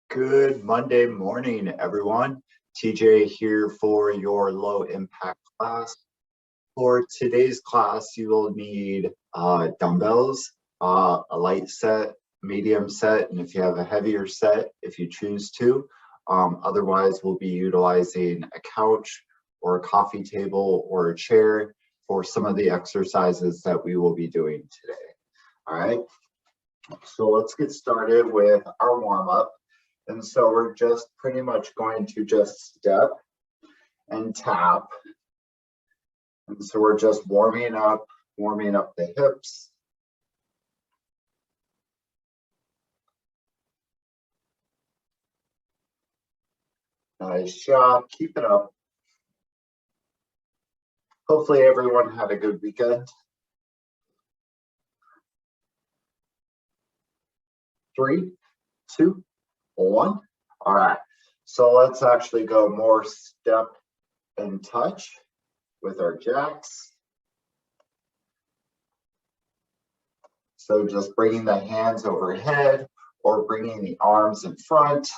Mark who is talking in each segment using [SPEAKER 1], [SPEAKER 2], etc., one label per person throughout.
[SPEAKER 1] Good Monday morning, everyone. TJ here for your low impact class. For today's class, you will need dumbbells, a light set, medium set, and if you have a heavier set, if you choose to. Otherwise, we'll be utilizing a couch or a coffee table or a chair for some of the exercises that we will be doing today. All right, so let's get started with our warm-up. And so we're just pretty much going to just step and tap. And so we're just warming up the hips. Nice job, keep it up. Hopefully everyone had a good weekend. 3, 2, 1. All right, so let's actually go more step and touch with our jacks. So just bringing the hands overhead or bringing the arms in front.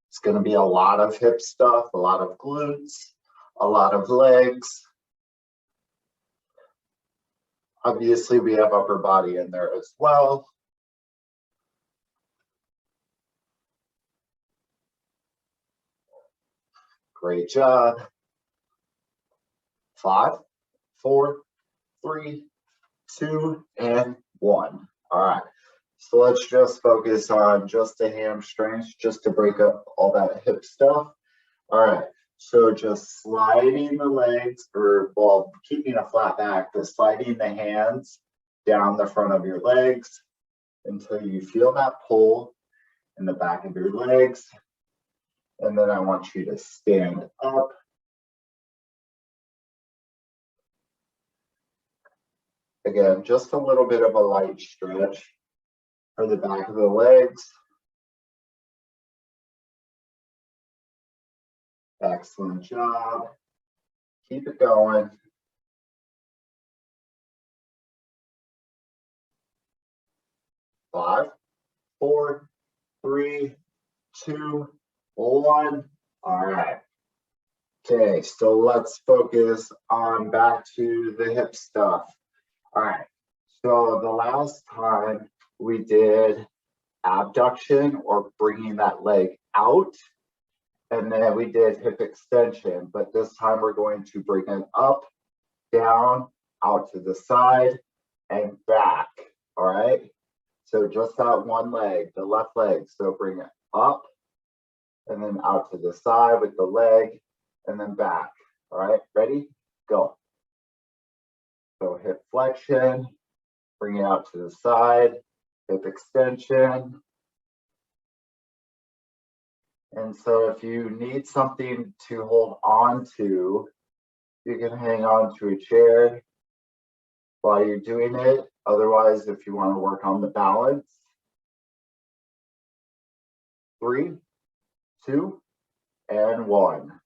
[SPEAKER 1] It's going to be a lot of hip stuff, a lot of glutes, a lot of legs. Obviously, we have upper body in there as well. Great job. 5, 4, 3, 2, and 1. All right. So let's just focus on just the hamstrings, just to break up all that hip stuff. All right. So just sliding the legs, or well, keeping a flat back, but sliding the hands down the front of your legs until you feel that pull in the back of your legs. And then I want you to stand up. Again, just a little bit of a light stretch for the back of the legs. Excellent job. Keep it going. 5, 4, 3, 2, 1. All right. Okay, so let's focus on back to the hip stuff. All right. So the last time we did abduction, or bringing that leg out, and then we did hip extension, but this time we're going to bring it up, down, out to the side, and back. All right. So just that one leg, the left leg. So bring it up and then out to the side with the leg and then back. All right, ready? Go. So hip flexion, bring it out to the side, hip extension. And so if you need something to hold on to, you can hang on to a chair while you're doing it. Otherwise, if you want to work on the balance. 3, 2, and 1.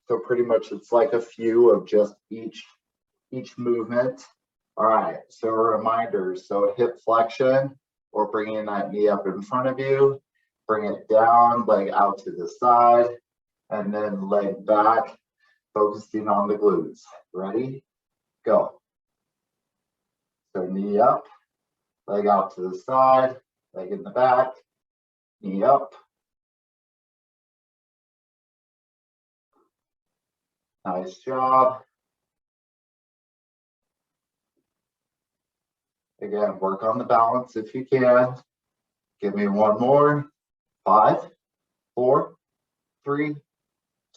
[SPEAKER 1] So pretty much it's like a few of just each movement. All right, so a reminder, so hip flexion, or bringing that knee up in front of you, bring it down, leg out to the side, and then leg back, focusing on the glutes. Ready? Go. So knee up, leg out to the side, leg in the back, knee up. Nice job. Again, work on the balance if you can. Give me one more. 5, 4, 3,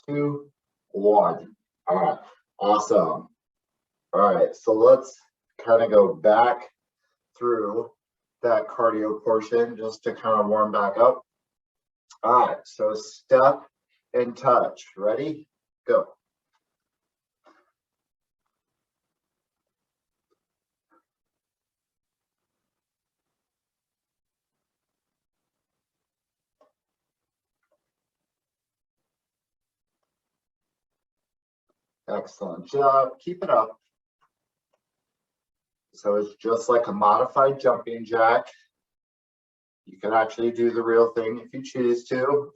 [SPEAKER 1] 2, 1. All right, awesome. All right, so let's kind of go back through that cardio portion just to kind of warm back up. All right, so step and touch. Ready? Go. Excellent job. Keep it up. So it's just like a modified jumping jack. You can actually do the real thing if you choose to,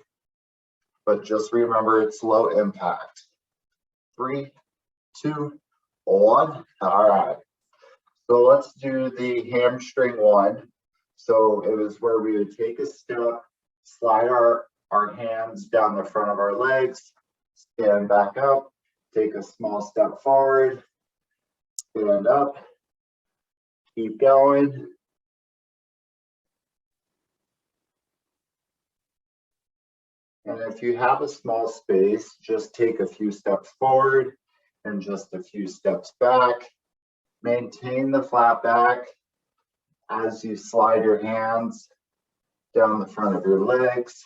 [SPEAKER 1] but just remember it's low impact. 3, 2, 1. All right. So let's do the hamstring one. So it was where we would take a step, slide our hands down the front of our legs, stand back up, take a small step forward, stand up, keep going. And if you have a small space, just take a few steps forward and just a few steps back. Maintain the flat back as you slide your hands down the front of your legs.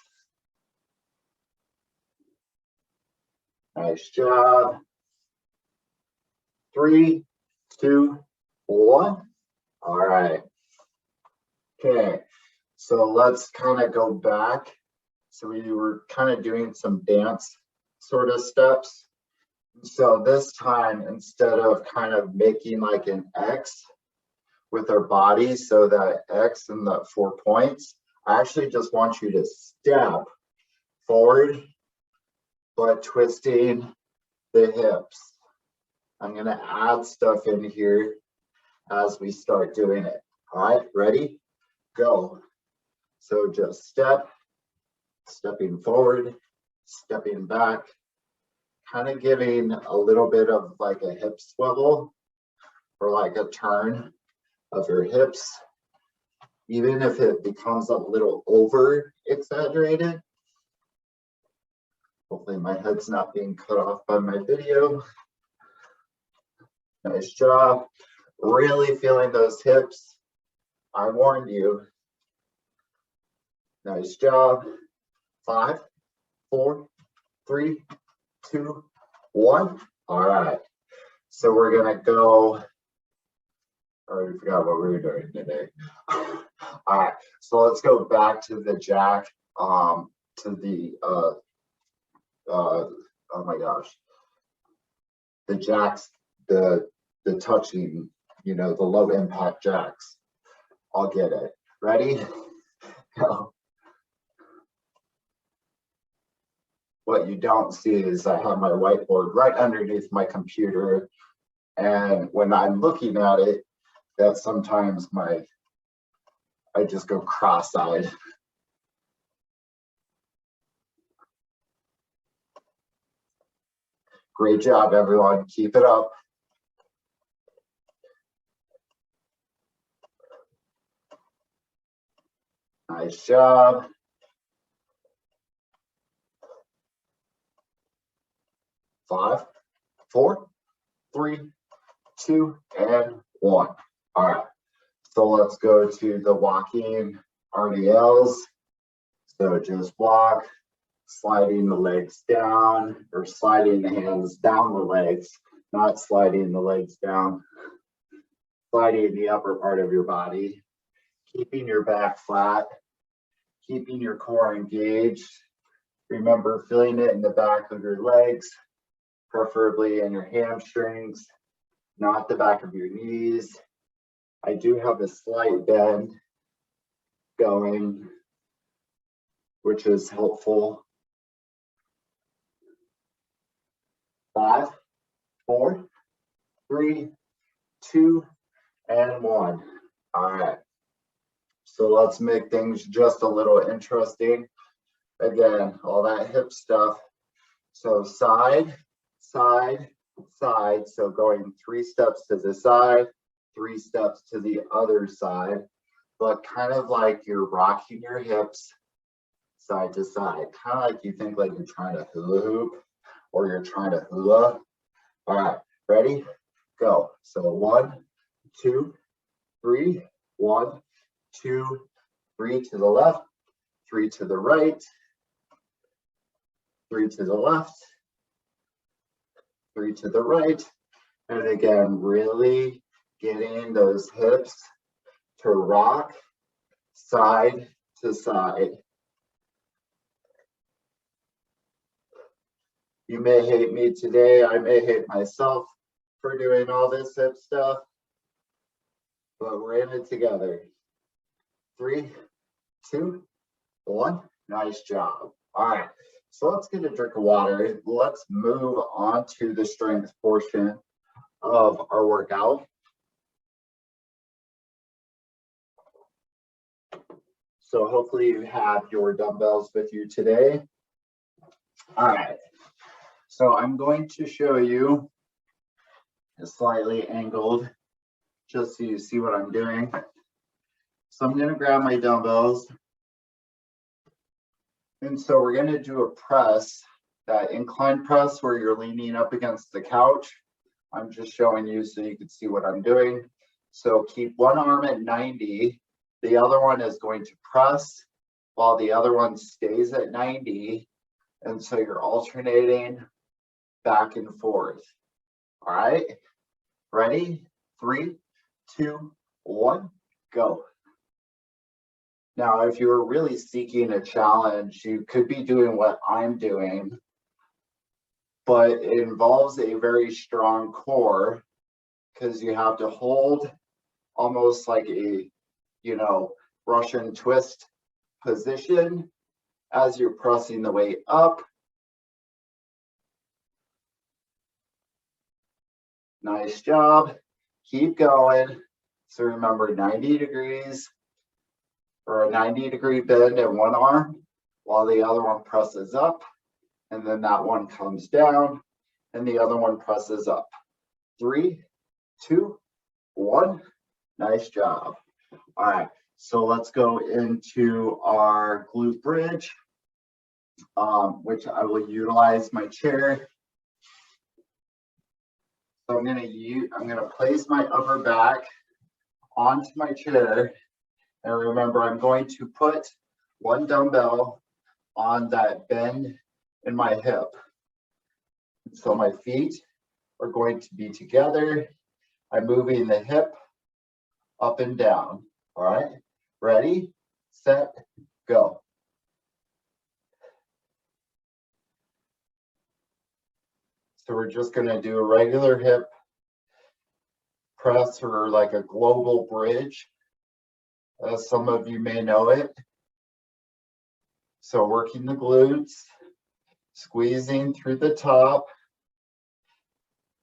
[SPEAKER 1] Nice job. 3, 2, 1. All right. Okay, so let's kind of go back. So we were kind of doing some dance sort of steps. So this time, instead of kind of making like an X with our body, so that X and the 4 points, I actually just want you to step forward, but twisting the hips. I'm going to add stuff in here as we start doing it. All right, ready? Go. So just step, stepping forward, stepping back, kind of giving a little bit of like a hip swivel or like a turn of your hips, even if it becomes a little over exaggerated. Hopefully my head's not being cut off by my video. Nice job. Really feeling those hips. I warned you. Nice job. 5, 4, 3, 2, 1. All right. So we're gonna go. I already forgot what we were doing today. All right. So let's go back to the jack. To the oh my gosh. The jacks. The touching. You know, the low impact jacks. I'll get it. Ready? Go. What you don't see is I have my whiteboard right underneath my computer. And when I'm looking at it, that sometimes I just go cross-eyed. Great job, everyone. Keep it up. Nice job. 5, 4, 3, 2, and 1. All right. So let's go to the walking RDLs. So just walk, sliding the legs down, or sliding the hands down the legs, not sliding the legs down. Sliding the upper part of your body, keeping your back flat, keeping your core engaged. Remember, feeling it in the back of your legs, preferably in your hamstrings, not the back of your knees. I do have a slight bend going, which is helpful. 5, 4, 3, 2, and 1. All right. So let's make things just a little interesting. Again, all that hip stuff. So side, side, side. So going 3 steps to the side, 3 steps to the other side, but kind of like you're rocking your hips side to side. Kind of like you think like you're trying to hula hoop or you're trying to hula. All right, ready? Go. So 1, 2, 3, 1, 2, 3 to the left, 3 to the right, 3 to the left, 3 to the right. And again, really getting those hips to rock side to side. You may hate me today. I may hate myself for doing all this hip stuff, but we're in it together. 3, 2, 1. Nice job. All right, so let's get a drink of water. Let's move on to the strength portion of our workout. So hopefully you have your dumbbells with you today. All right, so I'm going to show you a slightly angled, just so you see what I'm doing. So I'm going to grab my dumbbells. And so we're going to do a press, that incline press where you're leaning up against the couch. I'm just showing you so you can see what I'm doing. So keep one arm at 90. The other one is going to press while the other one stays at 90. And so you're alternating back and forth. All right, ready? 3, 2, 1, go. Now, if you're really seeking a challenge, you could be doing what I'm doing, but it involves a very strong core because you have to hold almost like a, Russian twist position as you're pressing the weight up. Nice job. Keep going. So remember 90 degrees or a 90-degree bend in one arm while the other one presses up, and then that one comes down and the other one presses up. 3, 2, 1. Nice job. All right, so let's go into our glute bridge, which I will utilize my chair. So I'm gonna place my upper back onto my chair. And remember, I'm going to put one dumbbell on that bend in my hip. So my feet are going to be together. I'm moving the hip up and down. All right, ready, set, go. So we're just going to do a regular hip press, or like a global bridge, as some of you may know it. So working the glutes, squeezing through the top.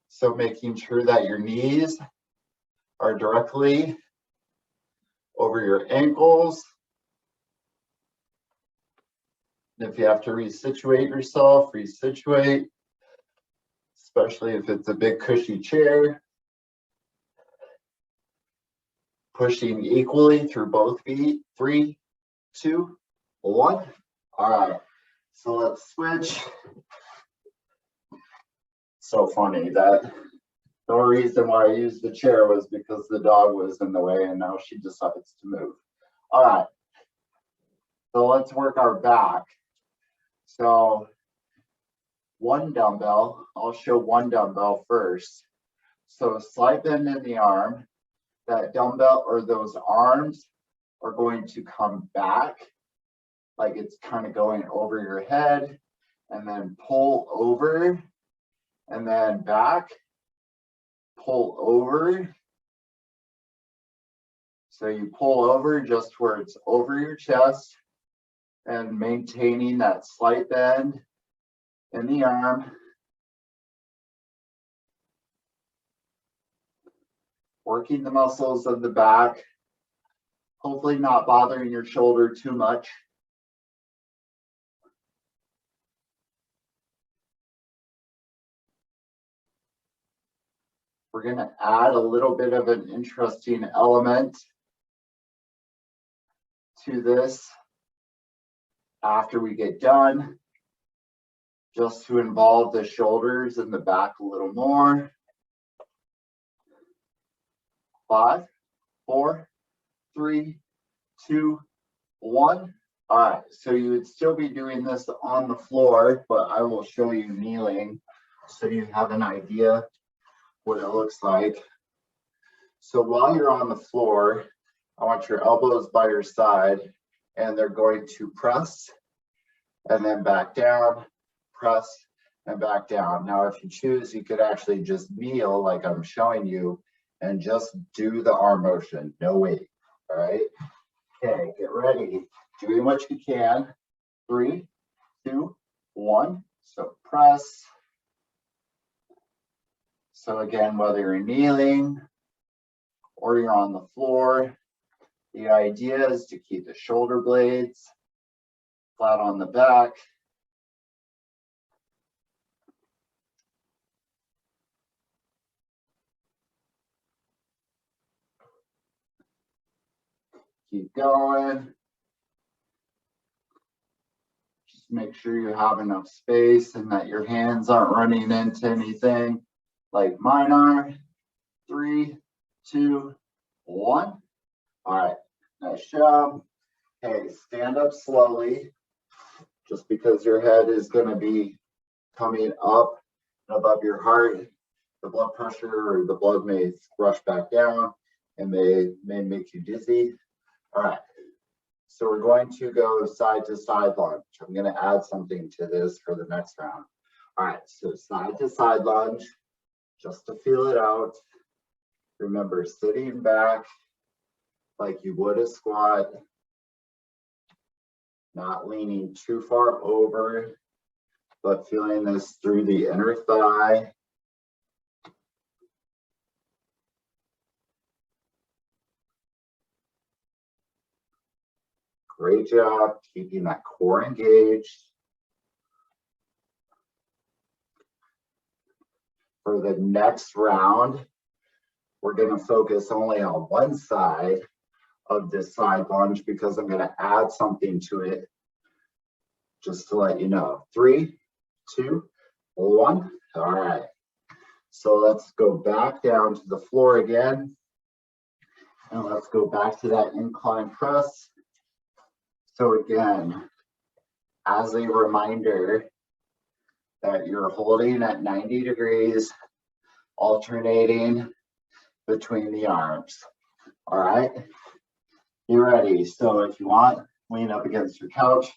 [SPEAKER 1] So making sure that your knees are directly over your ankles. And if you have to resituate yourself, resituate, especially if it's a big cushy chair. Pushing equally through both feet. 3, 2, 1. All right, so let's switch. So funny that the reason why I used the chair was because the dog was in the way, and now she decides to move. All right, so let's work our back. So one dumbbell, I'll show one dumbbell first. So slight bend in the arm. That dumbbell or those arms are going to come back, like it's kind of going over your head, and then pull over, and then back, pull over. So you pull over just where it's over your chest and maintaining that slight bend in the arm. Working the muscles of the back, hopefully not bothering your shoulder too much. We're going to add a little bit of an interesting element to this after we get done, just to involve the shoulders and the back a little more. 5, 4, 3, 2, 1. All right, so you would still be doing this on the floor, but I will show you kneeling so you have an idea what it looks like. So while you're on the floor, I want your elbows by your side, and they're going to press and then back down, press and back down. Now, if you choose, you could actually just kneel like I'm showing you and just do the arm motion, no weight. All right, okay, get ready. Doing what you can. 3, 2, 1. So press. So again, whether you're kneeling or you're on the floor, the idea is to keep the shoulder blades flat on the back. Keep going. Just make sure you have enough space and that your hands aren't running into anything like mine are. 3, 2, 1. All right, nice job. Okay, stand up slowly, just because your head is going to be coming up and above your heart. The blood pressure or the blood may rush back down and may make you dizzy. All right, so we're going to go side to side lunge. I'm going to add something to this for the next round. All right, so side to side lunge, just to feel it out. Remember, sitting back like you would a squat, not leaning too far over, but feeling this through the inner thigh. Great job keeping that core engaged. For the next round, we're going to focus only on one side of this side lunge because I'm going to add something to it just to let you know. 3, 2, 1. All right. So let's go back down to the floor again. And let's go back to that incline press. So again, as a reminder that you're holding at 90 degrees, alternating between the arms. All right, you ready? So if you want, lean up against your couch.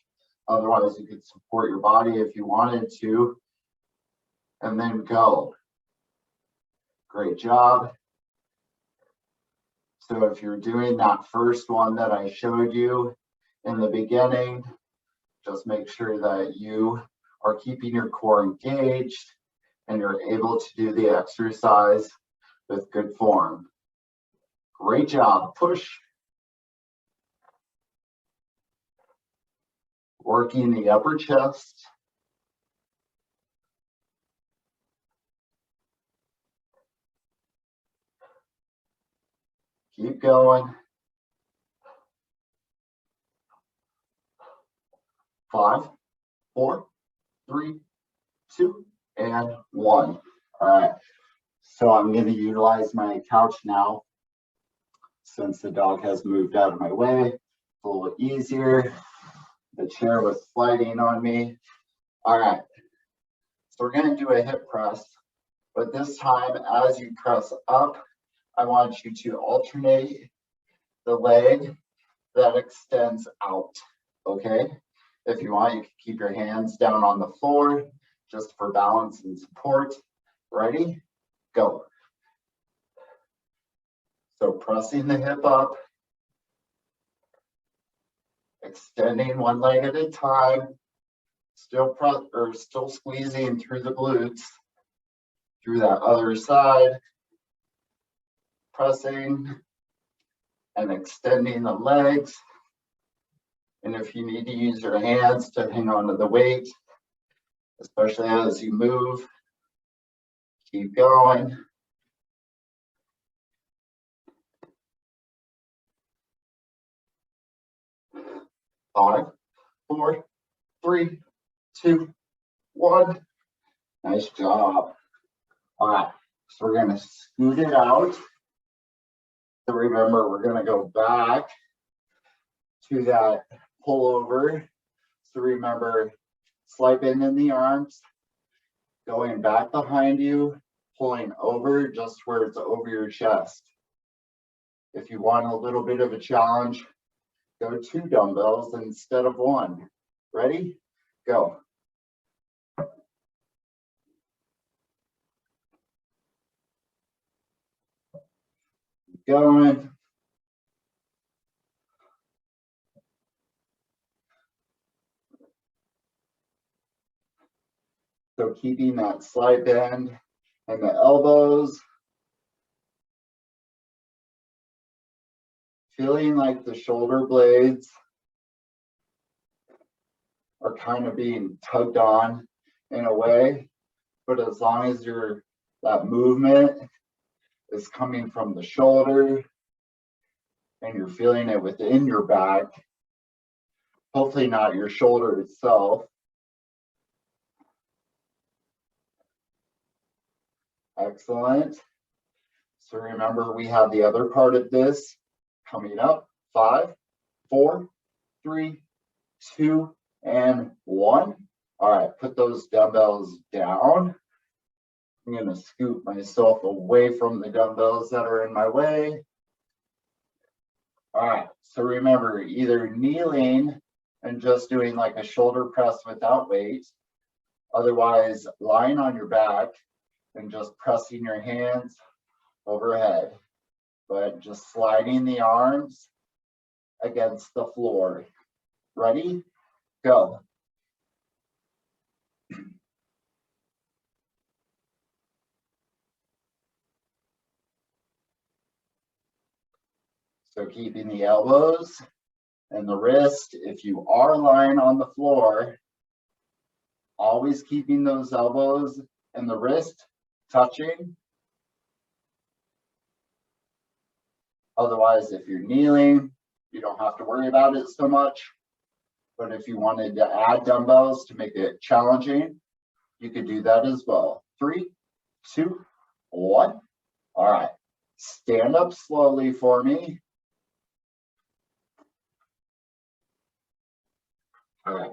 [SPEAKER 1] Otherwise, you could support your body if you wanted to. And then go. Great job. So if you're doing that first one that I showed you in the beginning, just make sure that you are keeping your core engaged and you're able to do the exercise with good form. Great job. Push. Working the upper chest. Keep going. 5, 4, 3, 2, and 1. All right. So I'm going to utilize my couch now since the dog has moved out of my way. It's a little easier. The chair was sliding on me. All right. So we're going to do a hip press, but this time as you press up, I want you to alternate the leg that extends out, okay? If you want, you can keep your hands down on the floor just for balance and support. Ready? Go. So pressing the hip up, extending one leg at a time, still squeezing through the glutes, through that other side, pressing and extending the legs. And if you need to use your hands to hang on to the weight, especially as you move, keep going. Five, 4, 3, 2, 1. Nice job. All right, so we're going to scoot it out. So remember, we're going to go back to that pullover. So remember, slight bend in the arms, going back behind you, pulling over just where it's over your chest. If you want a little bit of a challenge, go 2 dumbbells instead of 1. Ready? Go. Keep going. So keeping that slight bend in the elbows. Feeling like the shoulder blades are kind of being tugged on in a way, but as long as that movement is coming from the shoulder and you're feeling it within your back, hopefully not your shoulder itself. Excellent. So remember, we have the other part of this coming up. 5, 4, 3, 2, and 1. All right, put those dumbbells down. I'm going to scoot myself away from the dumbbells that are in my way. All right, so remember, either kneeling and just doing like a shoulder press without weight, otherwise lying on your back and just pressing your hands overhead, but just sliding the arms against the floor. Ready? Go. So keeping the elbows and the wrist, if you are lying on the floor, always keeping those elbows and the wrist touching. Otherwise, if you're kneeling, you don't have to worry about it so much. But if you wanted to add dumbbells to make it challenging, you could do that as well. 3, 2, 1. All right, stand up slowly for me. All right,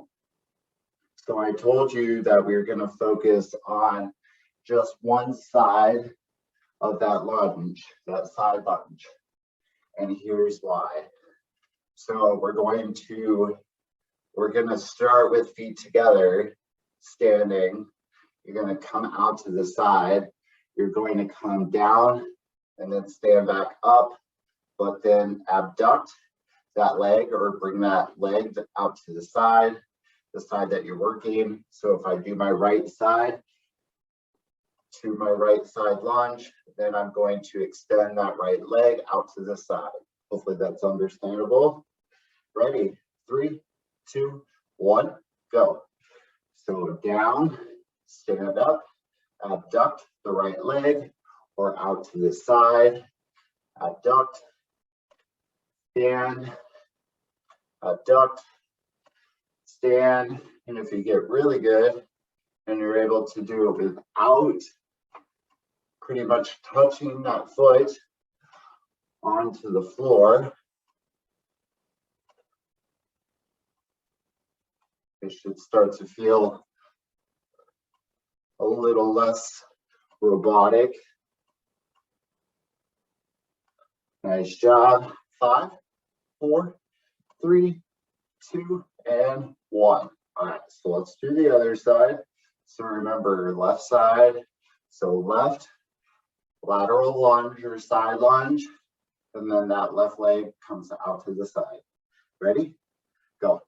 [SPEAKER 1] so I told you that we were going to focus on just one side of that lunge, that side lunge. And here's why. So we're going to start with feet together, standing. You're going to come out to the side. You're going to come down and then stand back up, but then abduct that leg or bring that leg out to the side that you're working. So if I do my right side to my right side lunge, then I'm going to extend that right leg out to the side. Hopefully that's understandable. Ready? 3, 2, 1, go. So down, stand up, abduct the right leg or out to the side, abduct, stand, abduct, stand. And if you get really good and you're able to do it without pretty much touching that foot onto the floor, it should start to feel a little less robotic. Nice job. 5, 4, 3, 2, and 1. All right, so let's do the other side. So remember, left side. So left, lateral lunge or side lunge, and then that left leg comes out to the side. Ready? Go.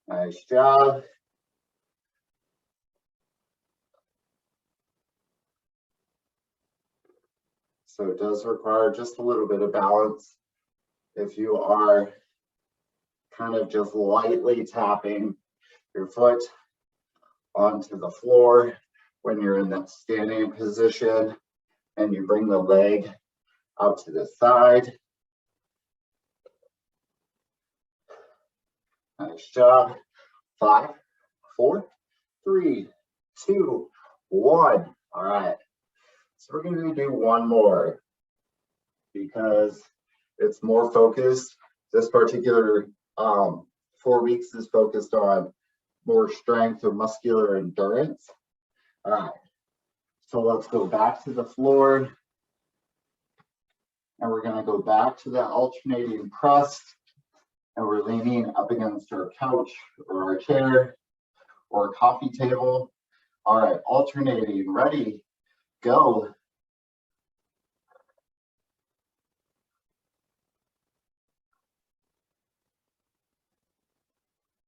[SPEAKER 1] Nice job. So it does require just a little bit of balance. If you are kind of just lightly tapping your foot onto the floor when you're in that standing position and you bring the leg out to the side. Nice job. 5, 4, 3, 2, 1. All right. So we're going to do one more because it's more focused. This particular 4 weeks is focused on more strength or muscular endurance. All right. So let's go back to the floor. And we're going to go back to that alternating press. And we're leaning up against our couch or our chair or a coffee table. All right, alternating. Ready? Go.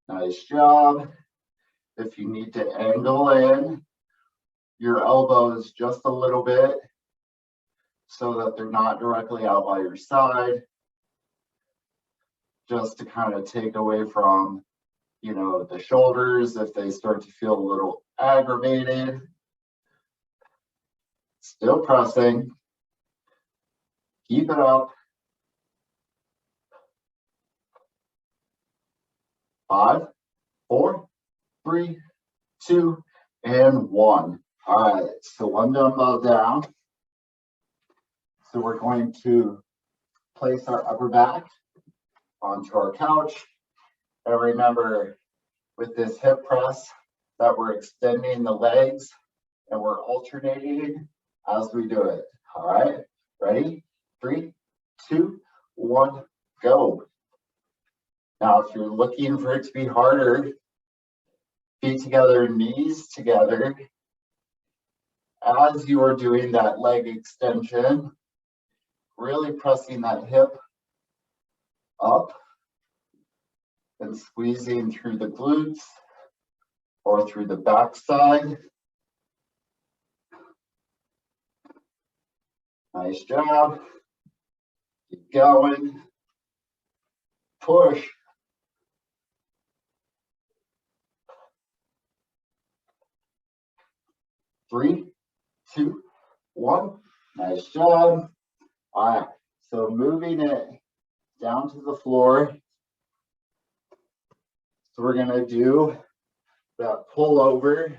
[SPEAKER 1] Nice job. If you need to angle in your elbows just a little bit so that they're not directly out by your side, just to kind of take away from, you know, the shoulders if they start to feel a little aggravated. Still pressing. Keep it up. 5, 4, 3, 2, and 1. All right, so one dumbbell down. So we're going to place our upper back onto our couch. And remember, with this hip press, that we're extending the legs and we're alternating as we do it. All right, ready? 3, 2, 1, go. Now, if you're looking for it to be harder, feet together, knees together. As you are doing that leg extension, really pressing that hip up and squeezing through the glutes or through the backside. Nice job. Keep going. Push. Three, 2, 1. Nice job. All right. So moving it down to the floor. So we're going to do that pull over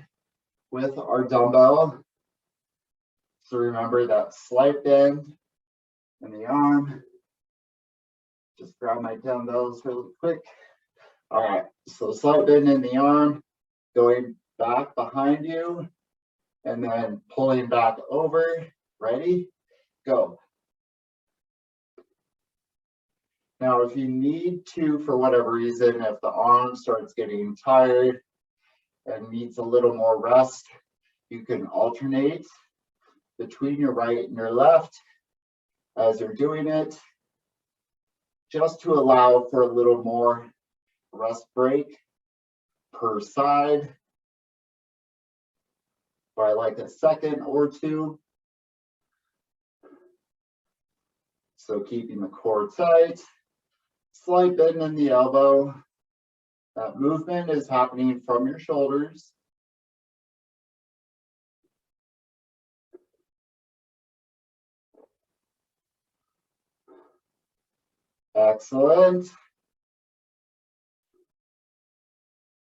[SPEAKER 1] with our dumbbell. So remember that slight bend in the arm. Just grab my dumbbells really quick. All right. So slight bend in the arm, going back behind you, and then pulling back over. Ready? Go. Now, if you need to, for whatever reason, if the arm starts getting tired and needs a little more rest, you can alternate between your right and your left as you're doing it, just to allow for a little more rest break per side by like a second or two. So keeping the core tight, slight bend in the elbow. That movement is happening from your shoulders. Excellent.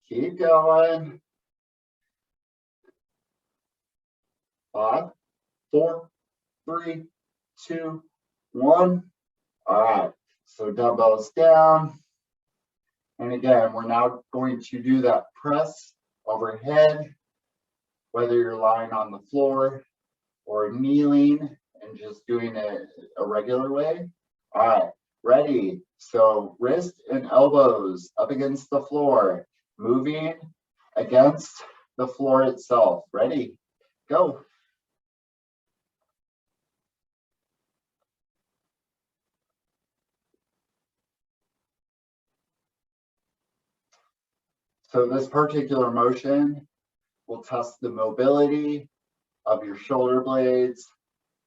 [SPEAKER 1] Keep going. 5, 4, 3, 2, 1. All right. So dumbbells down. And again, we're now going to do that press overhead, whether you're lying on the floor or kneeling and just doing it a regular way. All right, ready. So wrist and elbows up against the floor, moving against the floor itself. Ready, go. So this particular motion will test the mobility of your shoulder blades,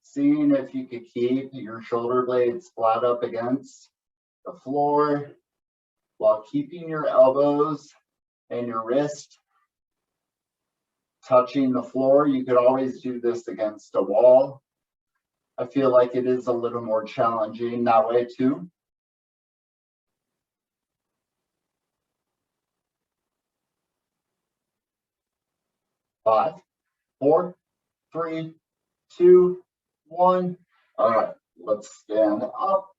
[SPEAKER 1] seeing if you could keep your shoulder blades flat up against the floor while keeping your elbows and your wrist touching the floor. You could always do this against a wall. I feel like it is a little more challenging that way too. Five, 4, 3, 2, 1. All right, let's stand up.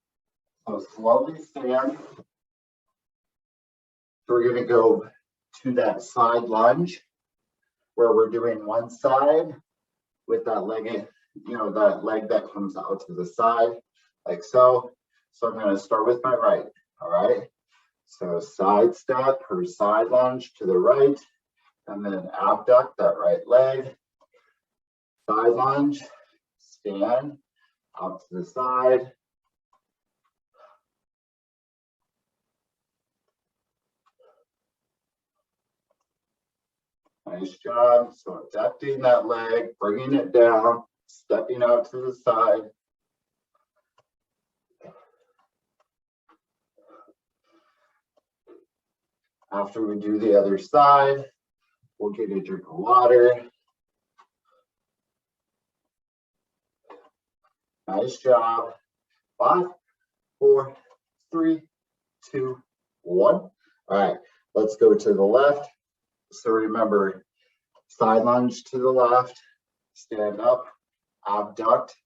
[SPEAKER 1] So slowly stand. So we're going to go to that side lunge where we're doing one side with that leg, that leg that comes out to the side like so. So I'm going to start with my right. All right. So side step or side lunge to the right, and then abduct that right leg. Side lunge, stand out to the side. Nice job. So adapting that leg, bringing it down, stepping out to the side. After we do the other side, we'll get a drink of water. Nice job. 5, 4, 3, 2, 1. All right, let's go to the left. So remember, side lunge to the left, stand up, abduct,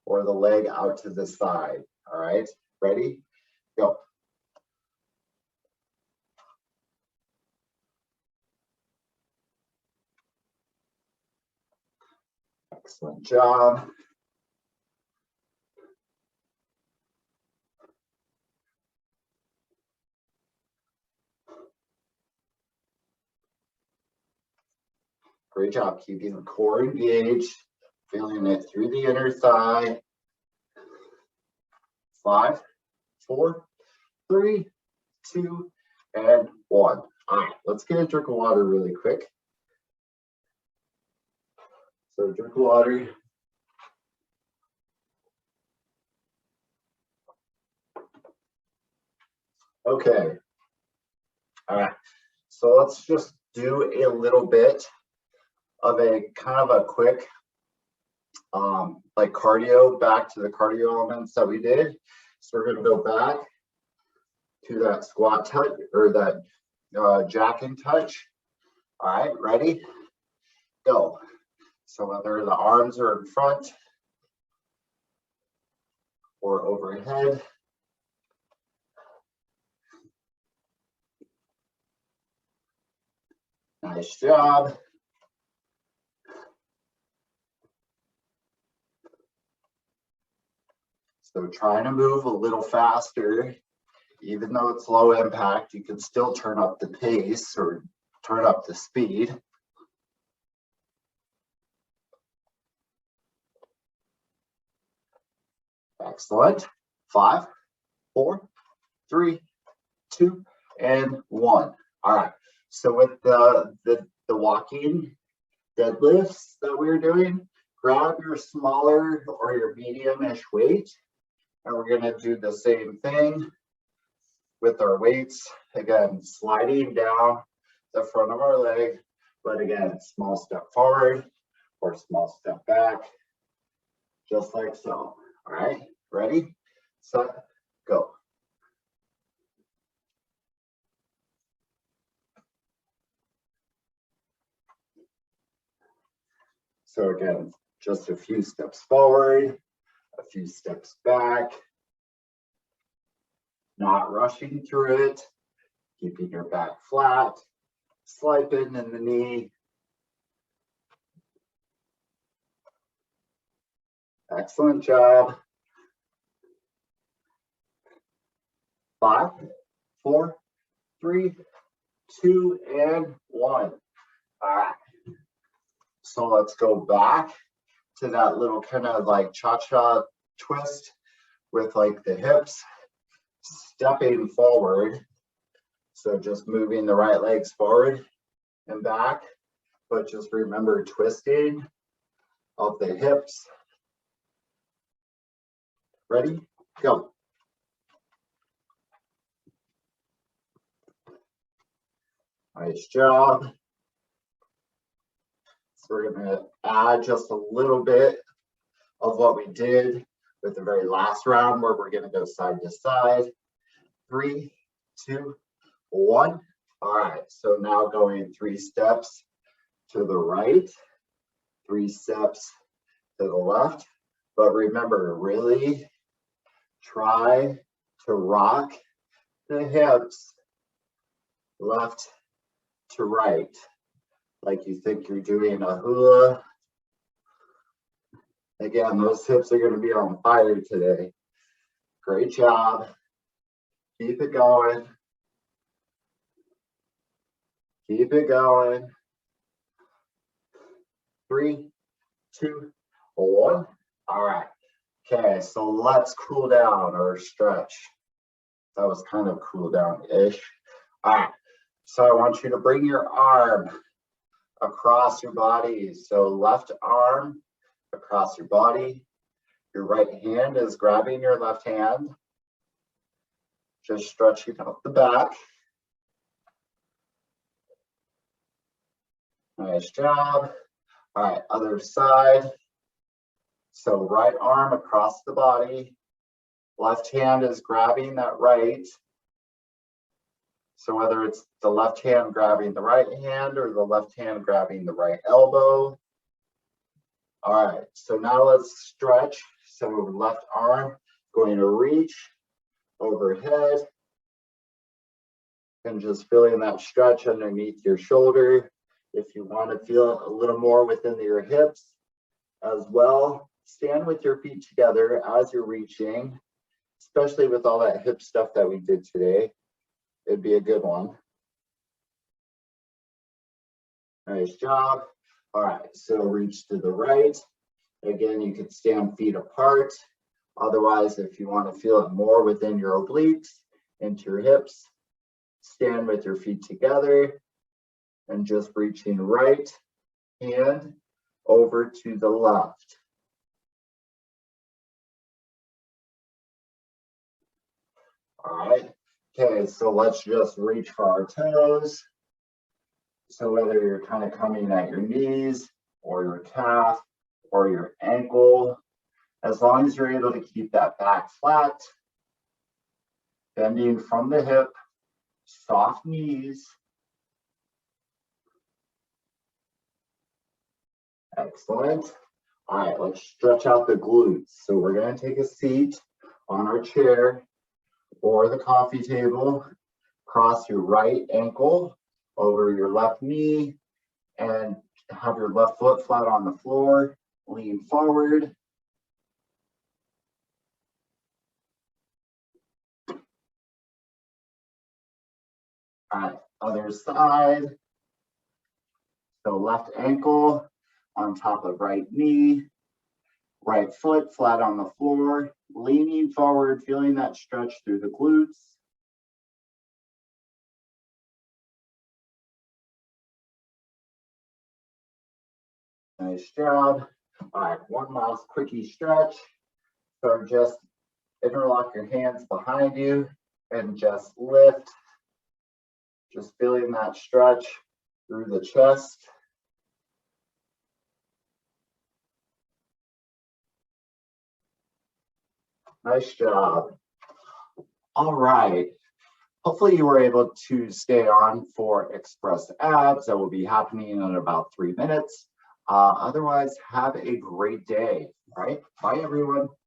[SPEAKER 1] or the leg out to the side. All right, ready? Go. Excellent job. Great job keeping the core engaged, feeling it through the inner thigh. 5, 4, 3, 2, and 1. All right, let's get a drink of water really quick. So drink of water. Okay. All right. So let's just do a little bit of a kind of a quick like cardio, back to the cardio elements that we did. So we're going to go back to that squat touch or that jack and touch. All right, ready? Go. So whether the arms are in front or overhead. Nice job. So trying to move a little faster, even though it's low impact, you can still turn up the pace or turn up the speed. Excellent. 5, 4, 3, 2, and 1. All right. So with the walking deadlifts that we were doing, grab your smaller or your medium-ish weight, and we're going to do the same thing with our weights. Again, sliding down the front of our leg, but again, small step forward or small step back, just like so. All right, ready, set, go. So again, just a few steps forward, a few steps back, not rushing through it, keeping your back flat, slight bend in the knee. Excellent job. 5, 4, 3, 2, and 1. All right. So let's go back to that little kind of like cha-cha twist with like the hips stepping forward. So just moving the right legs forward and back, but just remember twisting of the hips. Ready? Go. Nice job. So we're going to add just a little bit of what we did with the very last round where we're going to go side to side. 3, 2, 1. All right, so now going 3 steps to the right, 3 steps to the left. But remember, really try to rock the hips left to right, like you think you're doing a hula. Again, those hips are going to be on fire today. Great job. Keep it going. Keep it going. 3, 2, 1. All right. Okay, so let's cool down or stretch. That was kind of cool down-ish. All right. So I want you to bring your arm across your body. So left arm across your body. Your right hand is grabbing your left hand. Just stretching out the back. Nice job. All right, other side. So right arm across the body. Left hand is grabbing that right. So whether it's the left hand grabbing the right hand or the left hand grabbing the right elbow. All right, so now let's stretch. So left arm going to reach overhead and just feeling that stretch underneath your shoulder. If you want to feel a little more within your hips as well, stand with your feet together as you're reaching, especially with all that hip stuff that we did today. It'd be a good one. Nice job. All right, so reach to the right. Again, you could stand feet apart. Otherwise, if you want to feel it more within your obliques, into your hips, stand with your feet together and just reaching right hand over to the left. All right. Okay, so let's just reach for our toes. So whether you're kind of coming at your knees or your calf or your ankle, as long as you're able to keep that back flat, bending from the hip, soft knees. Excellent. All right, let's stretch out the glutes. So we're going to take a seat on our chair or the coffee table. Cross your right ankle over your left knee and have your left foot flat on the floor. Lean forward. All right, other side. So left ankle on top of right knee, right foot flat on the floor, leaning forward, feeling that stretch through the glutes. Nice job. All right, one last quickie stretch. So just interlock your hands behind you and just lift. Just feeling that stretch through the chest. Nice job. All right. Hopefully you were able to stay on for express abs. That will be happening in about 3 minutes. Otherwise, have a great day. All right. Bye, everyone.